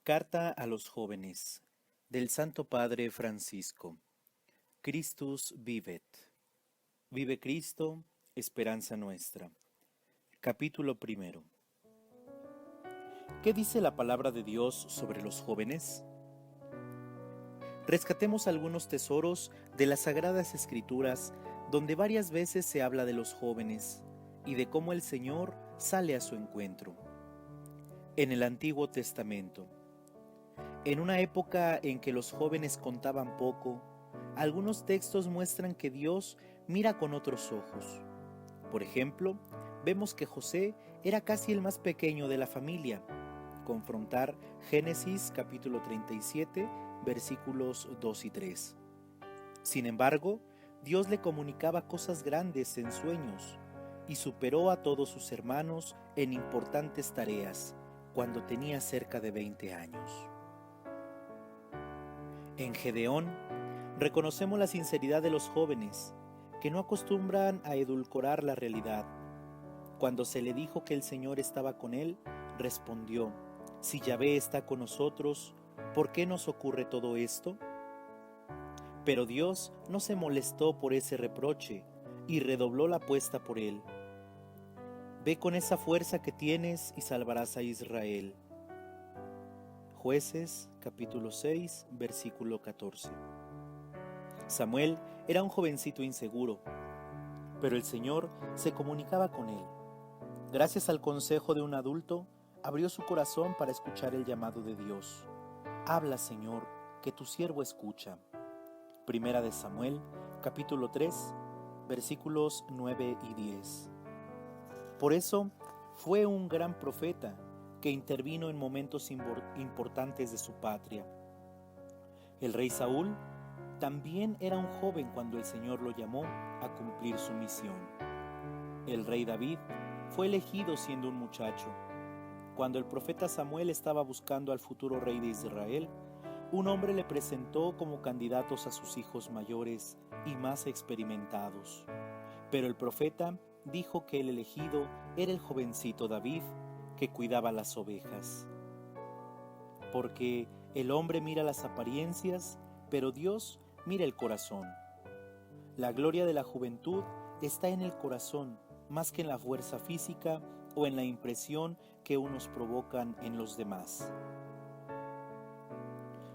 Carta a los jóvenes del Santo Padre Francisco. Christus vivet. Vive Cristo, esperanza nuestra. Capítulo primero. ¿Qué dice la palabra de Dios sobre los jóvenes? Rescatemos algunos tesoros de las Sagradas Escrituras, donde varias veces se habla de los jóvenes y de cómo el Señor sale a su encuentro. En el Antiguo Testamento, en una época en que los jóvenes contaban poco, algunos textos muestran que Dios mira con otros ojos. Por ejemplo, vemos que José era casi el más pequeño de la familia. Confrontar Génesis capítulo 37, versículos 2 y 3. Sin embargo, Dios le comunicaba cosas grandes en sueños y superó a todos sus hermanos en importantes tareas cuando tenía cerca de 20 años. En Gedeón, reconocemos la sinceridad de los jóvenes, que no acostumbran a edulcorar la realidad. Cuando se le dijo que el Señor estaba con él, respondió: si Yahvé está con nosotros, ¿por qué nos ocurre todo esto? Pero Dios no se molestó por ese reproche y redobló la apuesta por él. Ve con esa fuerza que tienes y salvarás a Israel. Jueces, capítulo 6, versículo 14. Samuel era un jovencito inseguro, pero el Señor se comunicaba con él. Gracias al consejo de un adulto, abrió su corazón para escuchar el llamado de Dios. Habla, Señor, que tu siervo escucha. Primera de Samuel, capítulo 3, versículos 9 y 10. Por eso fue un gran profeta que intervino en momentos importantes de su patria. El rey Saúl también era un joven cuando el Señor lo llamó a cumplir su misión. El rey David fue elegido siendo un muchacho. Cuando el profeta Samuel estaba buscando al futuro rey de Israel, un hombre le presentó como candidatos a sus hijos mayores y más experimentados. Pero el profeta dijo que el elegido era el jovencito David, que cuidaba las ovejas. Porque el hombre mira las apariencias, pero Dios mira el corazón. La gloria de la juventud está en el corazón, más que en la fuerza física o en la impresión que unos provocan en los demás.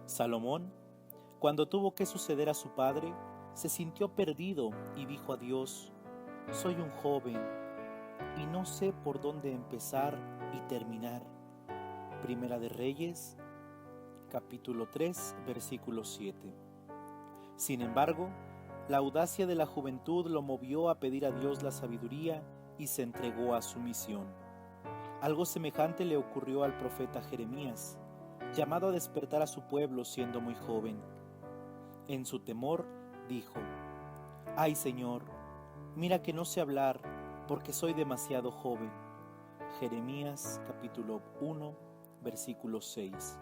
Salomón, cuando tuvo que suceder a su padre, se sintió perdido y dijo a Dios: soy un joven y no sé por dónde empezar y terminar. Primera de Reyes, capítulo 3, versículo 7. Sin embargo, la audacia de la juventud lo movió a pedir a Dios la sabiduría y se entregó a su misión. Algo semejante le ocurrió al profeta Jeremías, llamado a despertar a su pueblo siendo muy joven. En su temor dijo: ¡ay, Señor! Mira que no sé hablar, porque soy demasiado joven. Jeremías capítulo 1, versículo 6.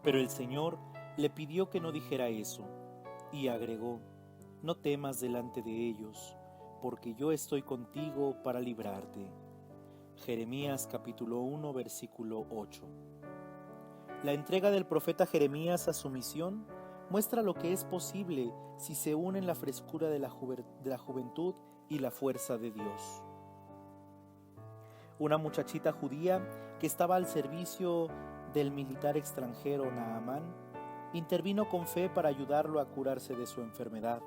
Pero el Señor le pidió que no dijera eso, y agregó: no temas delante de ellos, porque yo estoy contigo para librarte. Jeremías capítulo 1, versículo 8. La entrega del profeta Jeremías a su misión muestra lo que es posible si se unen la frescura de la juventud y la fuerza de Dios. Una muchachita judía que estaba al servicio del militar extranjero Naamán intervino con fe para ayudarlo a curarse de su enfermedad.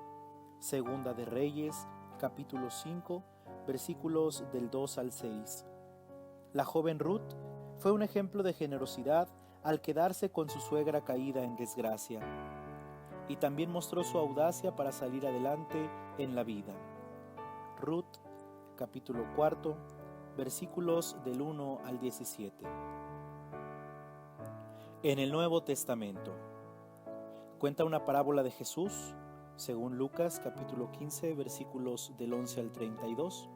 Segunda de Reyes, capítulo 5, versículos del 2 al 6. La joven Ruth fue un ejemplo de generosidad al quedarse con su suegra caída en desgracia, y también mostró su audacia para salir adelante en la vida. Ruth, capítulo 4, versículos del 1 al 17. En el Nuevo Testamento cuenta una parábola de Jesús, según Lucas capítulo 15, versículos del 11 al 32,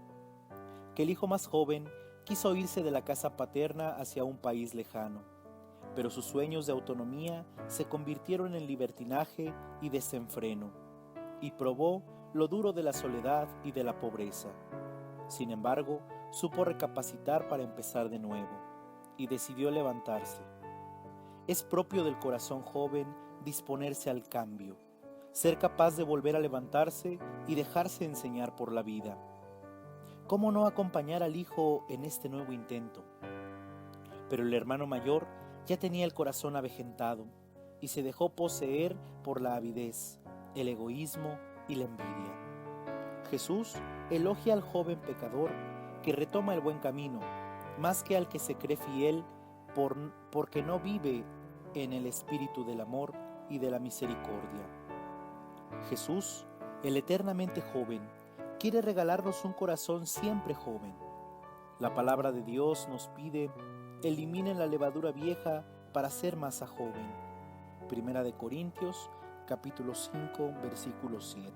que el hijo más joven quiso irse de la casa paterna hacia un país lejano, pero sus sueños de autonomía se convirtieron en libertinaje y desenfreno, y probó lo duro de la soledad y de la pobreza. Sin embargo, supo recapacitar para empezar de nuevo, y decidió levantarse. Es propio del corazón joven disponerse al cambio, ser capaz de volver a levantarse y dejarse enseñar por la vida. ¿Cómo no acompañar al hijo en este nuevo intento? Pero el hermano mayor ya tenía el corazón avejentado y se dejó poseer por la avidez, el egoísmo y la envidia. Jesús elogia al joven pecador que retoma el buen camino, más que al que se cree fiel porque no vive en el espíritu del amor y de la misericordia. Jesús, el eternamente joven, quiere regalarnos un corazón siempre joven. La palabra de Dios nos pide: eliminen la levadura vieja para ser masa joven. Primera de Corintios, capítulo 5, versículo 7.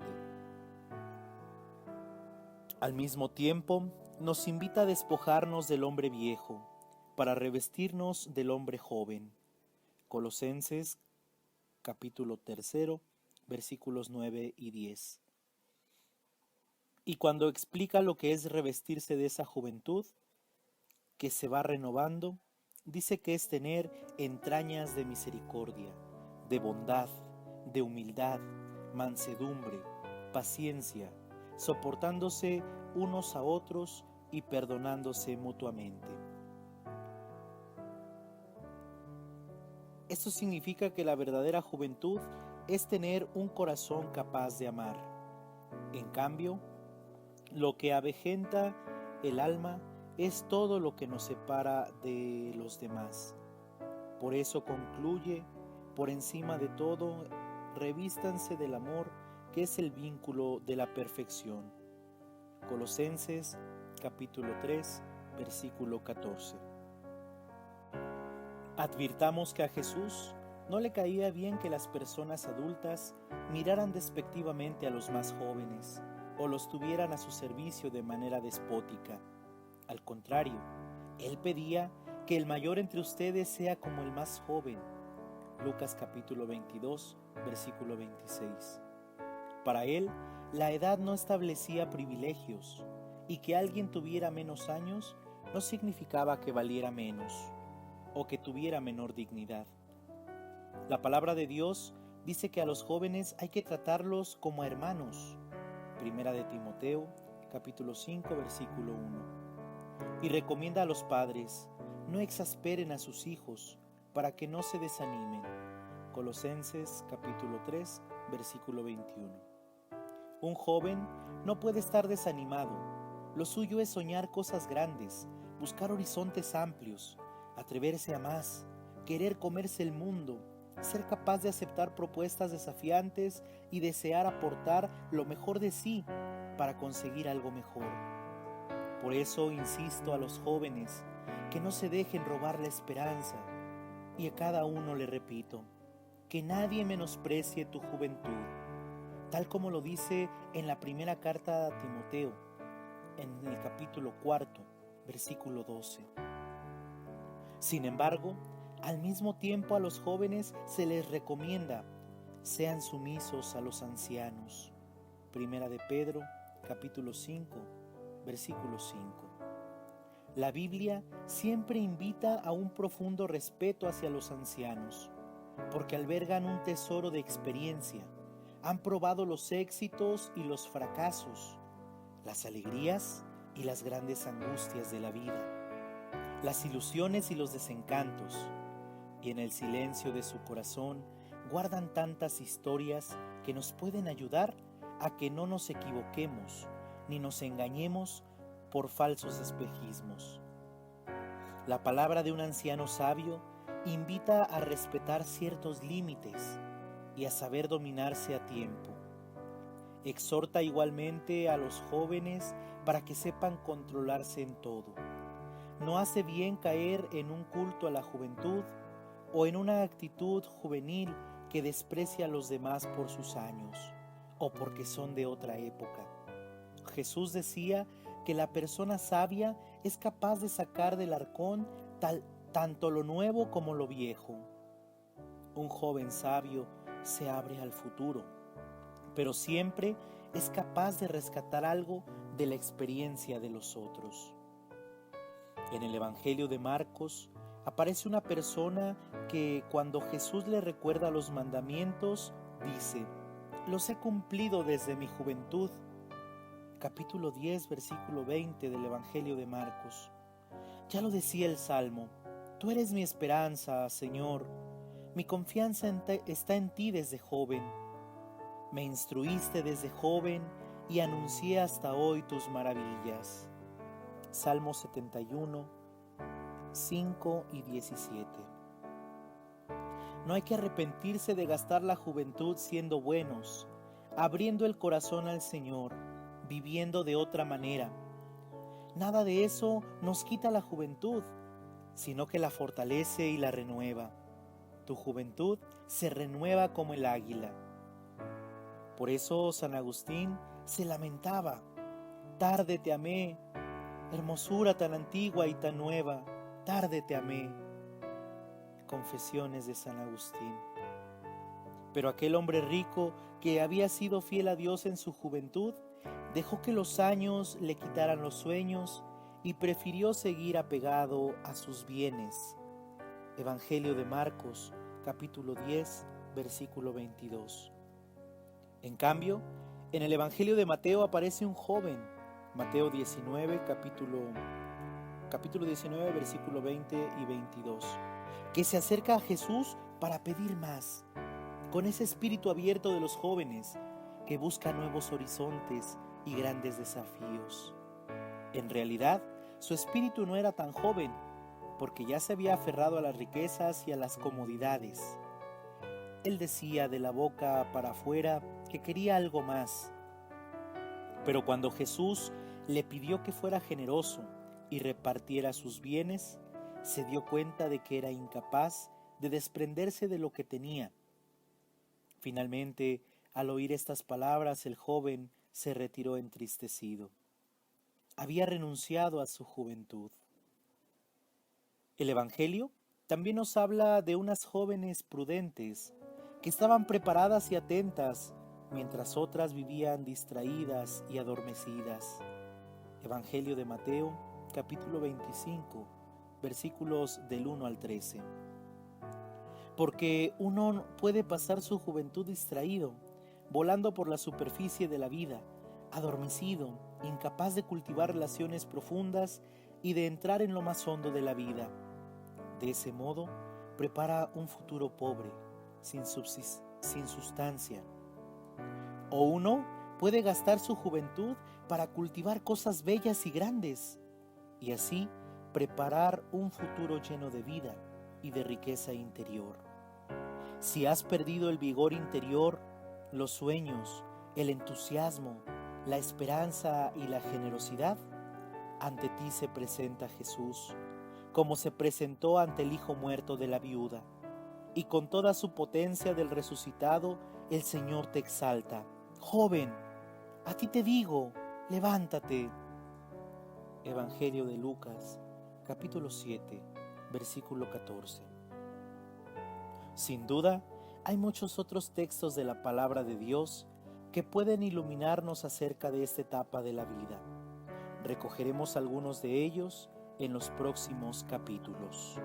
Al mismo tiempo, nos invita a despojarnos del hombre viejo para revestirnos del hombre joven. Colosenses, capítulo 3, versículos 9 y 10. Y cuando explica lo que es revestirse de esa juventud, que se va renovando, dice que es tener entrañas de misericordia, de bondad, de humildad, mansedumbre, paciencia, soportándose unos a otros y perdonándose mutuamente. Esto significa que la verdadera juventud es tener un corazón capaz de amar. En cambio, lo que avejenta el alma es todo lo que nos separa de los demás. Por eso concluye: por encima de todo, revístanse del amor, que es el vínculo de la perfección. Colosenses, capítulo 3, versículo 14. Advirtamos que a Jesús no le caía bien que las personas adultas miraran despectivamente a los más jóvenes o los tuvieran a su servicio de manera despótica. Al contrario, Él pedía que el mayor entre ustedes sea como el más joven. Lucas capítulo 22, versículo 26. Para Él, la edad no establecía privilegios, y que alguien tuviera menos años no significaba que valiera menos o que tuviera menor dignidad. La palabra de Dios dice que a los jóvenes hay que tratarlos como a hermanos. Primera de Timoteo, capítulo 5, versículo 1. Y recomienda a los padres: no exasperen a sus hijos para que no se desanimen. Colosenses, capítulo 3, versículo 21. Un joven no puede estar desanimado. Lo suyo es soñar cosas grandes, buscar horizontes amplios, atreverse a más, querer comerse el mundo, ser capaz de aceptar propuestas desafiantes y desear aportar lo mejor de sí para conseguir algo mejor. Por eso insisto a los jóvenes que no se dejen robar la esperanza, y a cada uno le repito: que nadie menosprecie tu juventud, tal como lo dice en la primera carta a Timoteo, en el capítulo 4, versículo 12. Sin embargo, al mismo tiempo a los jóvenes se les recomienda: sean sumisos a los ancianos. Primera de Pedro, capítulo 5, versículo 5. La Biblia siempre invita a un profundo respeto hacia los ancianos, porque albergan un tesoro de experiencia. Han probado los éxitos y los fracasos, las alegrías y las grandes angustias de la vida, las ilusiones y los desencantos, y en el silencio de su corazón guardan tantas historias que nos pueden ayudar a que no nos equivoquemos ni nos engañemos por falsos espejismos. La palabra de un anciano sabio invita a respetar ciertos límites y a saber dominarse a tiempo. Exhorta igualmente a los jóvenes para que sepan controlarse en todo. No hace bien caer en un culto a la juventud o en una actitud juvenil que desprecia a los demás por sus años o porque son de otra época. Jesús decía que la persona sabia es capaz de sacar del arcón tanto lo nuevo como lo viejo. Un joven sabio se abre al futuro, pero siempre es capaz de rescatar algo de la experiencia de los otros. En el Evangelio de Marcos, aparece una persona que cuando Jesús le recuerda los mandamientos, dice: los he cumplido desde mi juventud. Capítulo 10, versículo 20 del Evangelio de Marcos. Ya lo decía el Salmo: tú eres mi esperanza, Señor. Mi confianza está en ti desde joven. Me instruiste desde joven y anuncié hasta hoy tus maravillas. Salmo 71, 5 y 17. No hay que arrepentirse de gastar la juventud siendo buenos, abriendo el corazón al Señor, viviendo de otra manera. Nada de eso nos quita la juventud, sino que la fortalece y la renueva. Tu juventud se renueva como el águila. Por eso San Agustín se lamentaba: tarde te amé, hermosura tan antigua y tan nueva, tarde te amé. Confesiones de San Agustín. Pero aquel hombre rico que había sido fiel a Dios en su juventud, dejó que los años le quitaran los sueños y prefirió seguir apegado a sus bienes. Evangelio de Marcos, capítulo 10, versículo 22. En cambio, en el Evangelio de Mateo aparece un joven, Mateo 19, capítulo 19, versículo 20 y 22, que se acerca a Jesús para pedir más, con ese espíritu abierto de los jóvenes que busca nuevos horizontes y grandes desafíos. En realidad, su espíritu no era tan joven, porque ya se había aferrado a las riquezas y a las comodidades. Él decía de la boca para afuera que quería algo más. Pero cuando Jesús le pidió que fuera generoso y repartiera sus bienes, se dio cuenta de que era incapaz de desprenderse de lo que tenía. Finalmente, al oír estas palabras, el joven se retiró entristecido. Había renunciado a su juventud. El Evangelio también nos habla de unas jóvenes prudentes que estaban preparadas y atentas, mientras otras vivían distraídas y adormecidas. Evangelio de Mateo, capítulo 25, versículos del 1 al 13. Porque uno puede pasar su juventud distraído, volando por la superficie de la vida, adormecido, incapaz de cultivar relaciones profundas y de entrar en lo más hondo de la vida. De ese modo, prepara un futuro pobre, sin sustancia. O uno puede gastar su juventud para cultivar cosas bellas y grandes, y así preparar un futuro lleno de vida y de riqueza interior. Si has perdido el vigor interior, los sueños, el entusiasmo, la esperanza y la generosidad, ante ti se presenta Jesús, como se presentó ante el hijo muerto de la viuda, y con toda su potencia del resucitado, el Señor te exalta: joven, a ti te digo, levántate. Evangelio de Lucas, capítulo 7, versículo 14. Sin duda, hay muchos otros textos de la palabra de Dios que pueden iluminarnos acerca de esta etapa de la vida. Recogeremos algunos de ellos en los próximos capítulos.